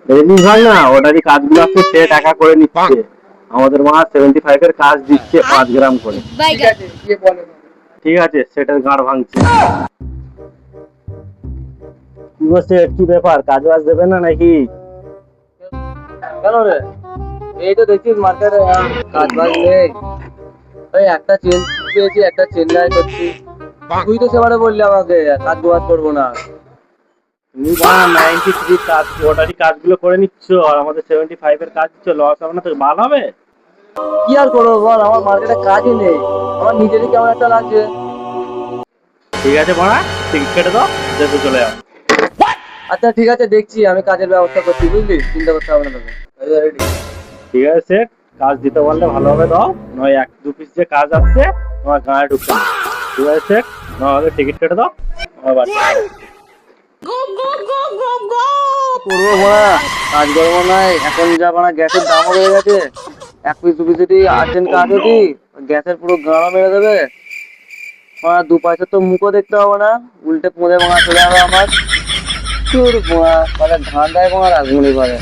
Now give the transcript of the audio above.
বেশিরভাগ না ওটারই কাজগুলো আছে, সে টাকা করে নিচ্ছে। আমাদের মা 75 এর কাজ দিচ্ছে 5 গ্রাম করে। ঠিক আছে গিয়ে বলো। ঠিক আছে, সেটার গাঁড় ভাঙছে। কি বলছে, কি ব্যাপার, কাজ বাজ দেবে না নাকি? কেন রে? এই তো দেখছিস মার্কেটে কাজ বাজ নেই। ওই একটা চেন পেয়েছি, একটা চেন্নাই করছি। তুই তো সেবারে বললি আমাকে কাজ বাজ করবো না। তুমি মা 93 কাজ, ওটারই কাজগুলো করে নিচ্ছ, আর আমাদের 75 এর কাজ দিচ্ছ, লস হবে না তো? ভালো হবে। কি আর করবো বল, আমার মার্কেটে কাজই নেই। আমার নিজেরই কেমন একটা লাগছে। ঠিক আছে মারা, টিকিট কেটে দাও, যেতে চলে যাও। আচ্ছা ঠিক আছে, দেখছি আমি কাজের ব্যবস্থা করছি, বুঝলি, চিন্তা করতে হবে না তোকে। রেডি। ঠিক আছে সেট, কাজ দিতে পারলে ভালো হবে, দাও। নয় 1-2 পিস যে কাজ আসছে তোমার গায়ে ঢুকছে না। ঠিক আছে সেট, নাহলে টিকিট কেটে দাও, আমার বাড়ি চলে যাও। করবো বলা, কাজ করবো না। এখন যা বানা গ্যাসের দামও বেড়ে গেছে। 1 পিস 2 পিস যদি আর্জেন্ট কাজ হতি, গ্যাসের পুরো গাড়া মেরে দেবে। 2 পয়সা তো মুখও দেখতে হবে না, উল্টে পোঁদে ভাঙা চলে যাবে আমার। তোর বোনা মানে ধান্দায় ভাঙা রাখবো পারে।